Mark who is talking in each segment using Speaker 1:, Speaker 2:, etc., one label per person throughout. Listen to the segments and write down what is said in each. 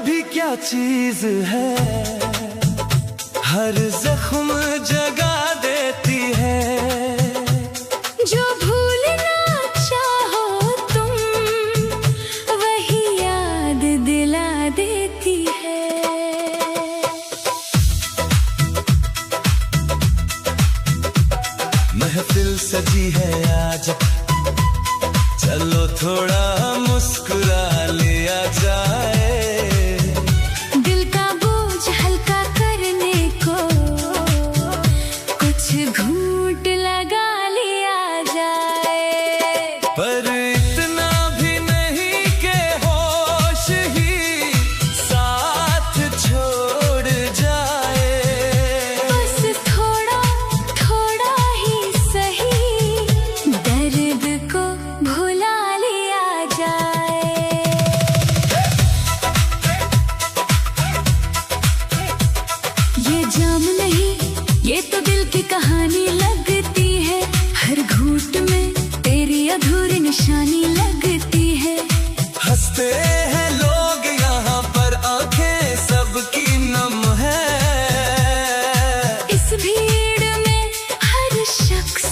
Speaker 1: भी क्या चीज है, हर जख्म जगा देती है।
Speaker 2: जो भूलना चाहो तुम वही याद दिला देती है।
Speaker 1: महफिल सजी है आज, चलो थोड़ा मुस्कुरा लिया जाए।
Speaker 2: दिल का बोझ हल्का करने को कुछ घूंट लगा लिया जाए।
Speaker 1: पर इतना भी नहीं कि होश ही साथ छोड़ जाए।
Speaker 2: बस थोड़ा थोड़ा ही सही दर्द को भुला लिया जाए। ये जाम नहीं, ये तो दिल की कहानी लगती है। हर घूंट में तेरी अधूरी निशानी लगती है।
Speaker 1: हंसते हैं लोग यहाँ पर, आंखें सबकी नम है।
Speaker 2: इस भीड़ में हर शख्स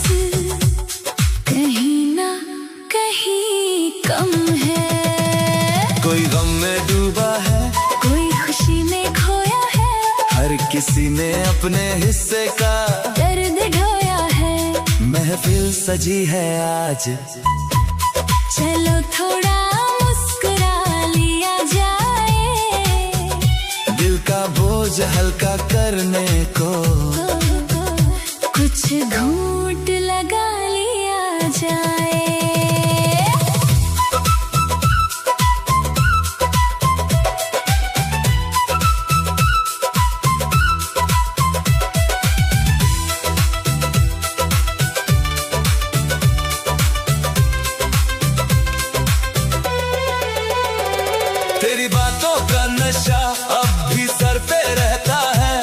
Speaker 2: कहीं ना कहीं कम है।
Speaker 1: कोई गम में डूबा है,
Speaker 2: कोई खुशी में खोया है।
Speaker 1: हर किसी ने अपने हिस्से का
Speaker 2: दर्द ढोया है।
Speaker 1: महफिल सजी है आज,
Speaker 2: चलो थोड़ा मुस्कुरा लिया जाए।
Speaker 1: दिल का बोझ हल्का करने को
Speaker 2: कुछ घूंट लगा लिया जाए।
Speaker 1: तेरी बातों का नशा अब भी सर पे रहता है।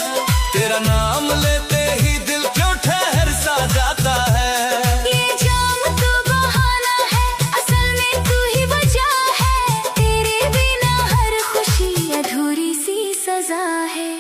Speaker 1: तेरा नाम लेते ही दिल क्यों ठहर सा जाता है।
Speaker 2: ये जाम तो बहाना है, असल में तू ही वजह है। तेरे बिना हर खुशी अधूरी सी सजा है।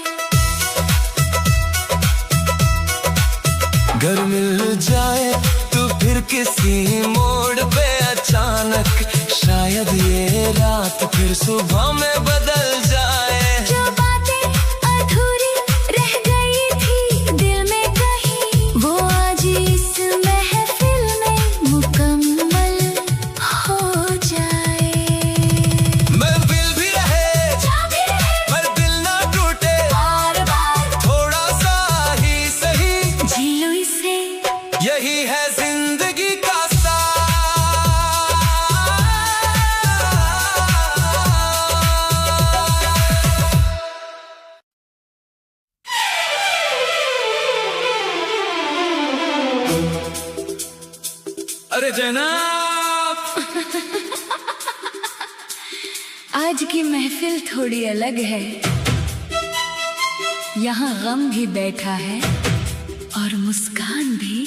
Speaker 1: घर मिल जाए तो फिर किसी मोड़ पे अचानक, शायद ये रात फिर सुबह में बदल जाए।
Speaker 2: जो बातें अधूरी रह गई थी दिल में कहीं, वो आज इस महफिल में मुकम्मल हो जाए।
Speaker 1: महफिल भी रहे, पर दिल ना टूटे,
Speaker 2: बार बार
Speaker 1: थोड़ा सा ही सही।
Speaker 2: झीलो इसे,
Speaker 1: यही है जिंदगी का अरे जनाब,
Speaker 2: आज की महफिल थोड़ी अलग है। यहाँ गम भी बैठा है और मुस्कान भी,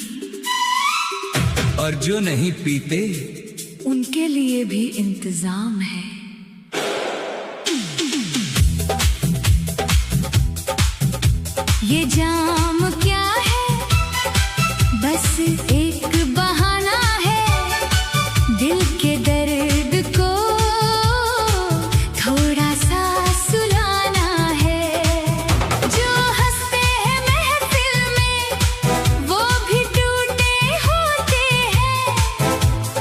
Speaker 1: और जो नहीं पीते
Speaker 2: उनके लिए भी इंतजाम है। ये जाम क्या है, बस एक बहाना है। दिल के दर्द को थोड़ा सा सुलाना है। जो हंसते हैं महफिल में वो भी टूटे होते हैं।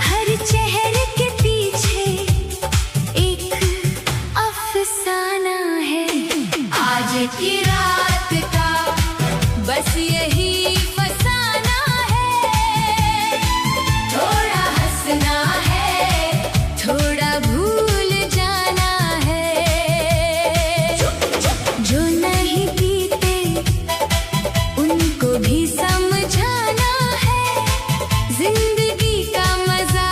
Speaker 2: हर चेहरे के पीछे एक अफसाना है। आज की रात का बस यही फसाना है। थोड़ा हंसना है, थोड़ा भूल जाना है। जो नहीं पीते उनको भी समझाना है। जिंदगी का मजा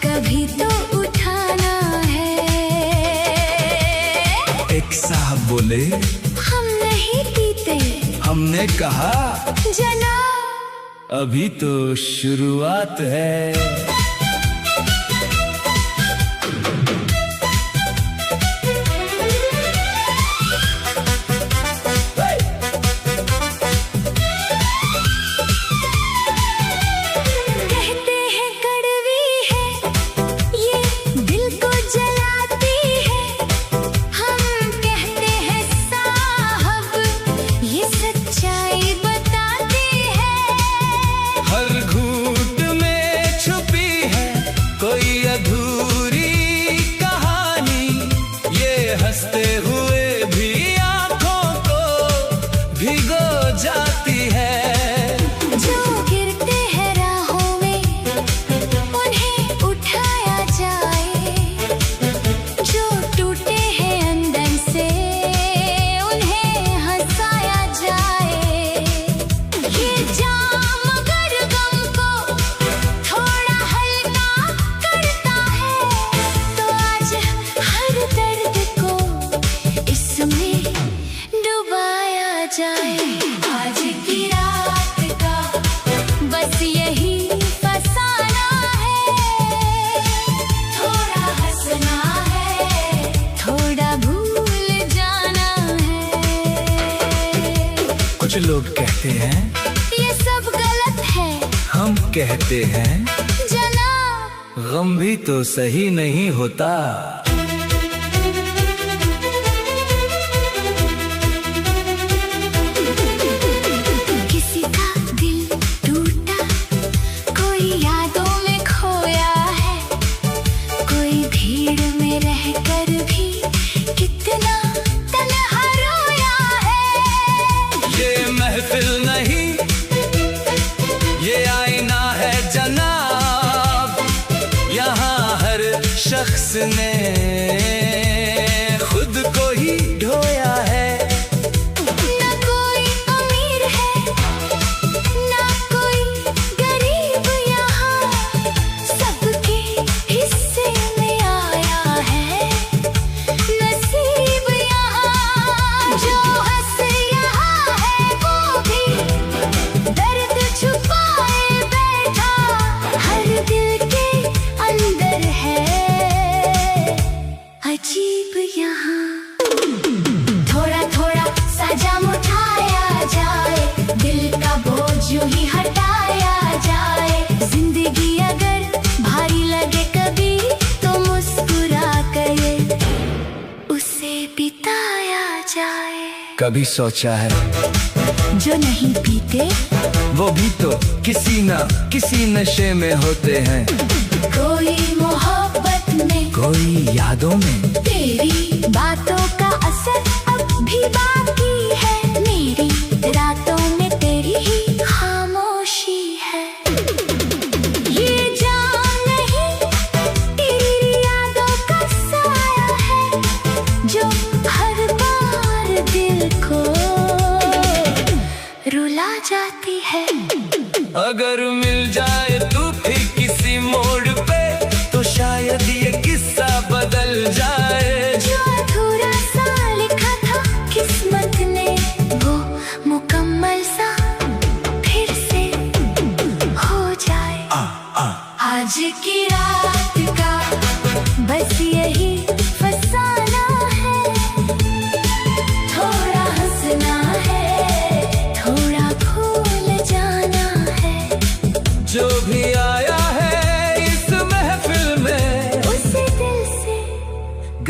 Speaker 2: कभी तो उठाना है।
Speaker 1: एक साहब बोले,
Speaker 2: हम नहीं पीते।
Speaker 1: हमने कहा
Speaker 2: जनाब,
Speaker 1: अभी तो शुरुआत है। हंसते हुए भी आंखों को भिगो जाती है।
Speaker 2: जो गिरते हैं राहों में उन्हें उठाया जाए, जो टूटे हैं अंदर से उन्हें हंसाया जाए। ये जाम अगर गम को थोड़ा हल्का करता है तो आज हर दर्द को इसमें डुबाया जाए। आज की रात का बस यही फसाना है, थोड़ा हंसना है, थोड़ा भूल जाना है।
Speaker 1: कुछ लोग कहते हैं
Speaker 2: ये सब गलत है,
Speaker 1: हम कहते हैं
Speaker 2: जनाब।
Speaker 1: गम भी तो सही नहीं होता।
Speaker 2: किसी का दिल टूटा, कोई यादों में खोया है, कोई भीड़ में रहकर भी कितना तन्हा रोया है।
Speaker 1: ये महफिल नहीं ये आईना है जनाब, यहाँ हर शख्स ने खुद को ही ढोया है।
Speaker 2: ना कोई अमीर है ना कोई गरीब, यहाँ सबके हिस्से में आया है नसीब। यहाँ जो हंस यहाँ है वो भी दर्द छुपाए बैठा हर दिल के अंदर है अजीब। यहाँ थोड़ा थोड़ा सा जाम उठाया जाए, दिल का बोझ यूं ही हटाया जाए। जिंदगी अगर भारी लगे कभी तो मुस्कुरा कर उसे बिताया जाए।
Speaker 1: कभी सोचा है
Speaker 2: जो नहीं पीते
Speaker 1: वो भी तो किसी न किसी नशे में होते हैं।
Speaker 2: कोई मोहब्बत में,
Speaker 1: कोई यादों में,
Speaker 2: तेरी बातों का असर अब भी बाकी है। मेरी रातों में तेरी ही खामोशी है। ये जाम नहीं तेरी यादों का साया है, जो हर बार दिल को रुला जाती है।
Speaker 1: अगर मिल जाए तू फिर किसी मोड़ पे तो शायद ये किस्सा बदल जाए।
Speaker 2: जो अधूरा सा लिखा था किस्मत ने वो मुकम्मल सा फिर से हो जाए। आज की रात का बस यही फसाना है, थोड़ा हंसना है, थोड़ा भूल जाना है।
Speaker 1: जो भी आया है इस महफिल में
Speaker 2: उसे दिल से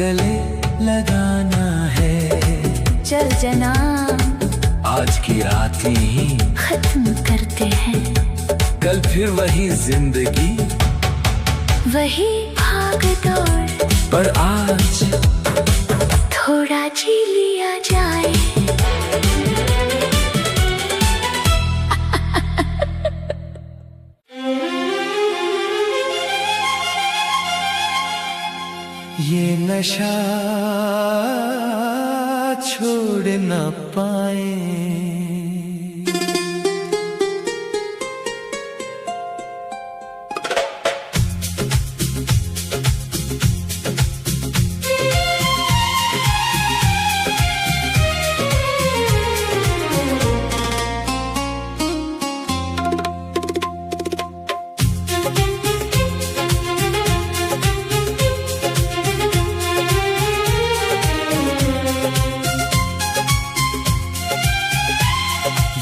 Speaker 1: गले लगाना है।
Speaker 2: चल जनाब
Speaker 1: आज की रात ही
Speaker 2: खत्म करते हैं,
Speaker 1: कल फिर वही जिंदगी,
Speaker 2: वही भाग दौड़,
Speaker 1: पर आज
Speaker 2: थोड़ा जी लिया जाए।
Speaker 1: ये नशा छोड़ न पाए।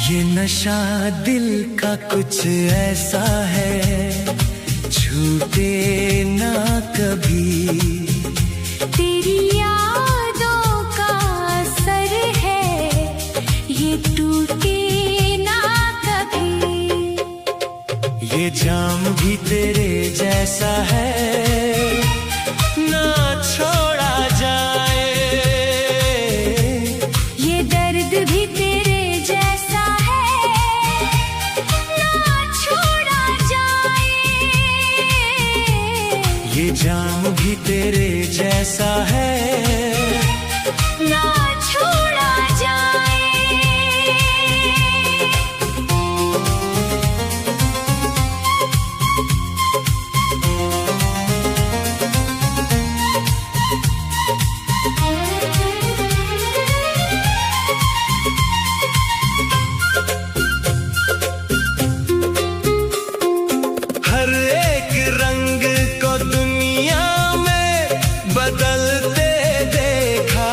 Speaker 1: ये नशा दिल का कुछ ऐसा है, छूटे ना कभी।
Speaker 2: तेरी यादों का असर है, ये टूटे ना कभी।
Speaker 1: ये जाम भी तेरे जैसा है, ना छोड़ा जाए।
Speaker 2: ना छोड़ा जाए।
Speaker 1: हर एक रंग को दुनिया में बदलते देखा,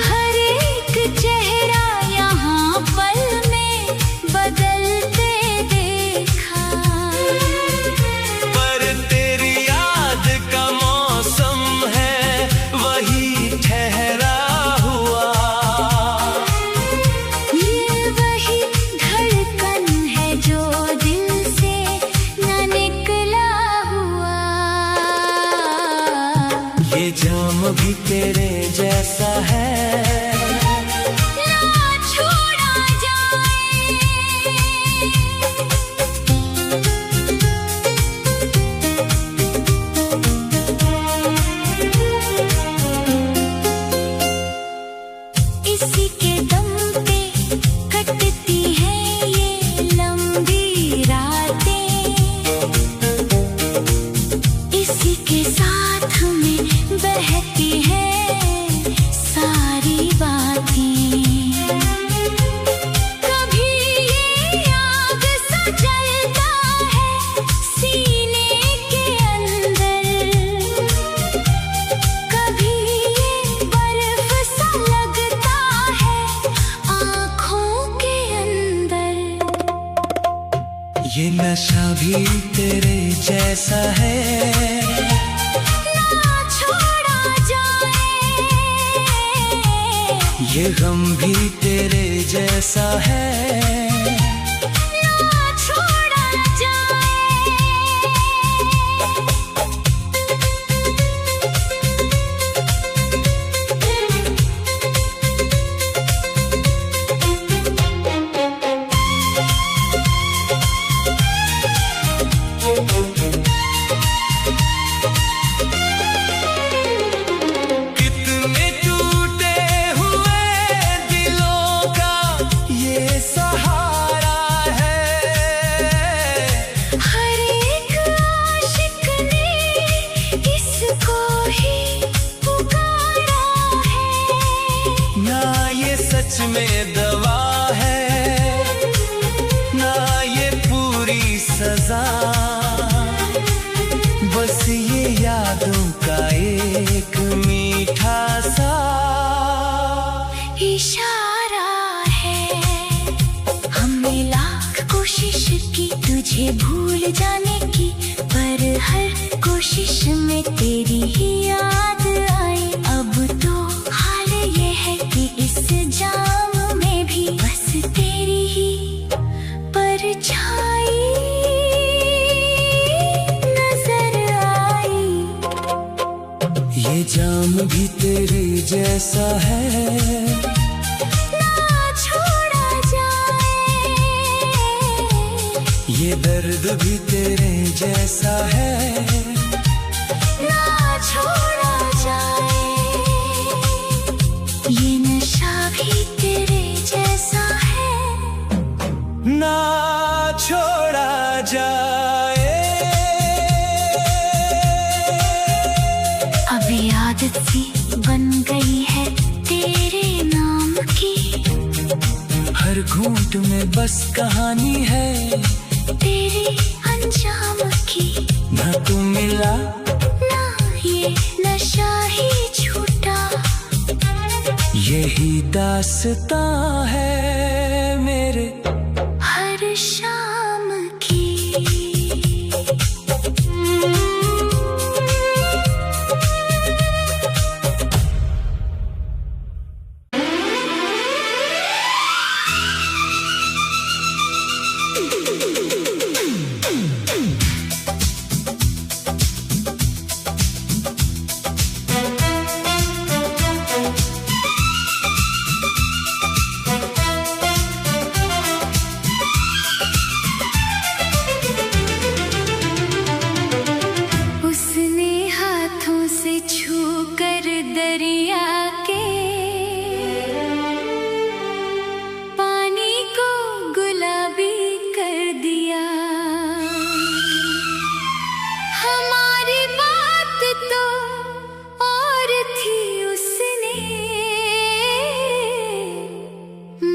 Speaker 2: हर एक चेहरा यहाँ पल में बदलते देखा।
Speaker 1: पर तेरी याद का मौसम है वही ठहरा हुआ।
Speaker 2: ये वही धड़कन है जो दिल से न निकला हुआ।
Speaker 1: ये जाम भी तेरे जैसा है,
Speaker 2: ना छोड़ा जाए। इसी के दम पे कटती हैं ये लंबी रातें, इसी के साथ में बहती हैं सारी बातें। कभी ये आग सा जलता है सीने के अंदर, कभी ये बर्फ सा लगता है आँखों के अंदर।
Speaker 1: ये नशा भी तेरे जैसा है,
Speaker 2: ना छोड़ा जाए।
Speaker 1: ये गम भी तेरे जैसा है।
Speaker 2: ना छोड़ा जाए।
Speaker 1: कितने टूटे हुए दिलों का ये सहारा है।
Speaker 2: हर एक आशिक ने इसको ही पुकारा है।
Speaker 1: ना ये सच में दवा है, ना ये पूरी सजा, बस ये यादों का एक मीठा सा
Speaker 2: इशारा है। हमने लाख कोशिश की तुझे भूल जाने की, पर हर कोशिश में तेरी ही याद आई। अब तो हाल ये है कि इस जाम में भी बस तेरी ही परछाई नजर आई।
Speaker 1: ये जाम भी तेरे जैसा है,
Speaker 2: ना छोड़ा जाए।
Speaker 1: ये दर्द भी तेरे जैसा है।
Speaker 2: ना छोड़ा जाए। ये नशा भी तेरे जैसा है,
Speaker 1: ना छोड़ा जाए।
Speaker 2: अब ये आदत सी बन गई है तेरे नाम की।
Speaker 1: हर घूंट में बस कहानी है
Speaker 2: तेरे अंजाम की।
Speaker 1: ना तू मिला,
Speaker 2: ना ये नशा ही छूटा।
Speaker 1: यही दास्तां है मेरे
Speaker 2: हर शाम की। दरिया के पानी को गुलाबी कर दिया। हमारी बात तो और थी, उसने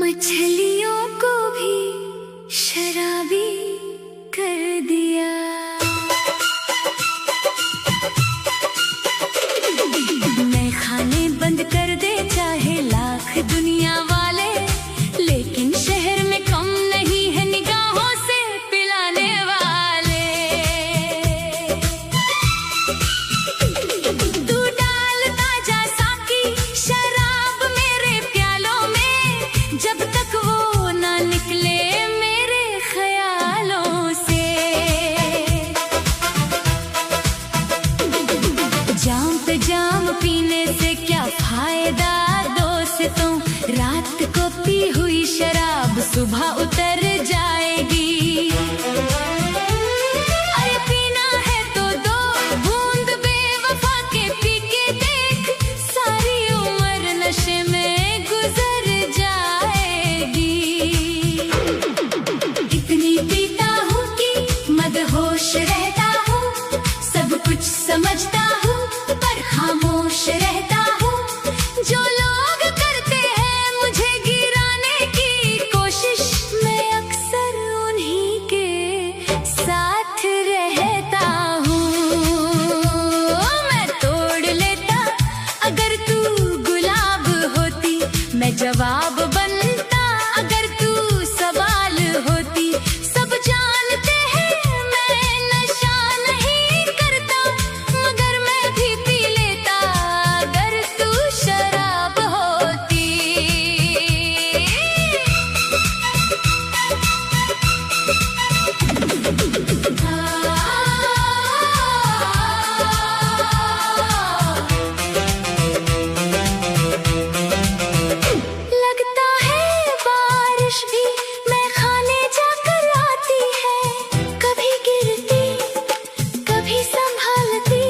Speaker 2: मछलियों को भी शराबी कर दिया। मैं खाने बंद कर दे चाहे लाख दुनिया वाले, लेकिन शहर में कम नहीं है निगाहों से पिलाने वाले। तू डालता जा साकी शराब मेरे प्यालों में, जब तक वो ना निकले मेरे ख्यालों से। जाम पे जाम पीने से क्या फायदा दोस्तों, रात को पी हुई शराब सुबह उतर जाएगी। अरे पीना है तो दो बूंद बेवफा के पी के देख, सारी उम्र नशे में गुजर जाएगी। इतनी पीता हूँ कि मदहोश रहता हूँ, सब कुछ समझता हूँ पर खामोश रहता हूँ। जो लोग करते हैं मुझे गिराने की कोशिश, मैं अक्सर उन्हीं के साथ रहता हूँ। मैं तोड़ लेता अगर तू गुलाब होती, मैं जवाब बनता अगर तू सवाल होती। सब जानते हैं मैं नशा नहीं करता, मगर मैं भी पी लेता अगर तू शराब होती। लगता है बारिश भी मैं खाने जाकर आती है, कभी गिरती कभी संभालती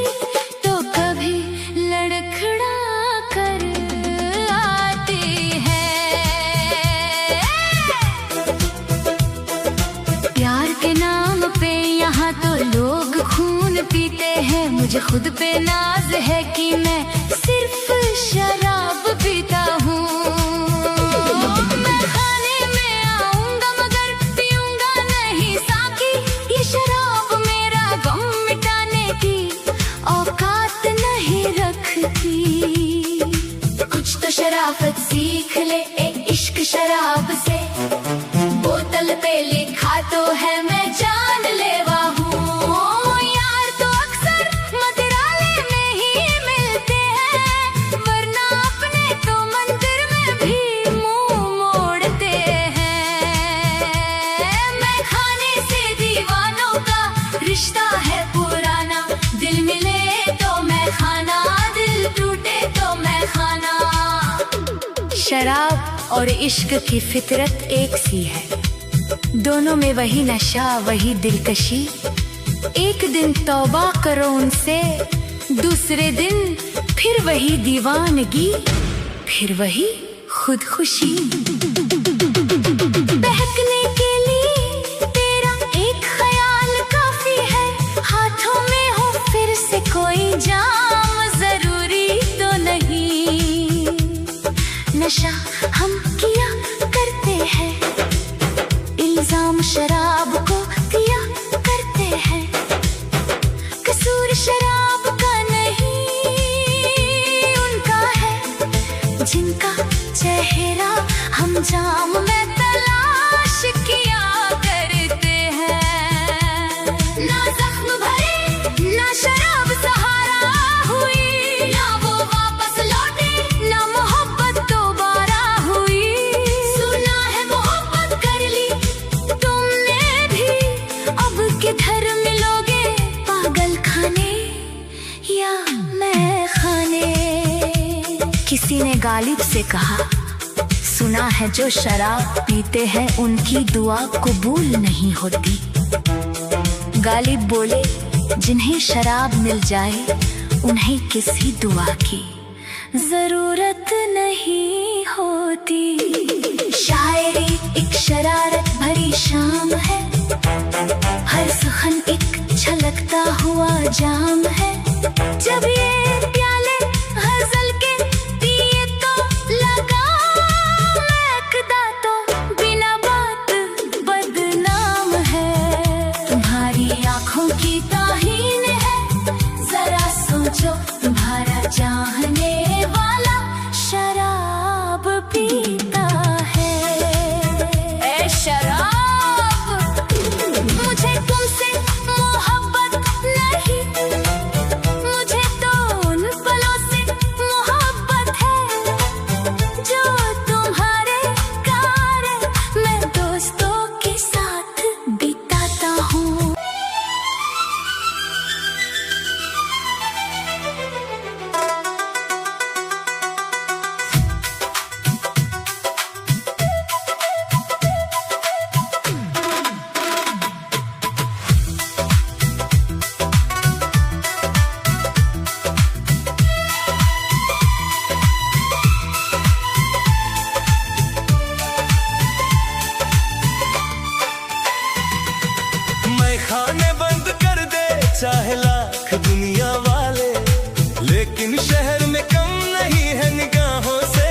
Speaker 2: तो कभी लड़खड़ा कर आती है। प्यार के नाम पे यहाँ तो लोग खून पीते हैं, मुझे खुद पे नाज है कि मैं सिर्फ शराब पीता हूँ। मैं खाने में आऊंगा मगर पीऊंगा नहीं साकी, ये शराब मेरा गम मिटाने की औकात नहीं रखती। कुछ तो शराफत सीख ले एक इश्क शराब से, बोतल पे लिखा तो है मैं जानलेवा हूँ। यार तो अक्सर मदिराले में ही मिलते हैं, वरना अपने तो मंदिर में भी मुंह मोड़ते हैं। मैं खाने से दीवानों का रिश्ता है पुराना, दिल मिले तो मैं खाना, दिल टूटे तो मैं खाना। शराब और इश्क की फितरत एक सी है, दोनों में वही नशा वही दिलकशी। एक दिन तौबा करो उनसे, दूसरे दिन फिर वही दीवानगी, फिर वही खुदकुशी। बहकने के लिए तेरा एक ख्याल काफी है, हाथों में हो फिर से कोई जाम जरूरी तो नहीं। नशा हम किया करते हैं, इल्जाम शराब को दिया करते हैं, कसूर शराब का नहीं उनका है, जिनका चेहरा हम जाम में तलाश किया करते हैं। ना जख्म भरे ना शराब सहारा हुई, ना वो वापस लौटे ना मोहब्बत दोबारा हुई। सुना है मोहब्बत कर ली तुमने भी, अब किधर मिलोगे पागल खाने या मैं खाने। किसी ने गालिब से कहा, सुना है जो शराब पीते हैं उनकी दुआ कबूल नहीं होती। गालिब बोले, जिन्हें शराब मिल जाए उन्हें किसी दुआ की जरूरत नहीं होती। शायरी एक शरारत भरी शाम है, हर सुखन एक छलकता हुआ जाम है। जब ये प्याले गजल के दिए तो लगा महकदा तो बिना बात बदनाम है। तुम्हारी आंखों की ताहीन है, जरा सोचो तुम्हारा चाहने वाला शराब पीता है। ए शराब, मुझे तुमसे मोहब्बत नहीं, मुझे तो उन पलों से मोहब्बत है जो तुम्हारे कारण मैं दोस्तों के साथ बिताता हूँ।
Speaker 1: खाने बंद कर दे चाहे लाख दुनिया वाले, लेकिन शहर में कम नहीं है निगाहों से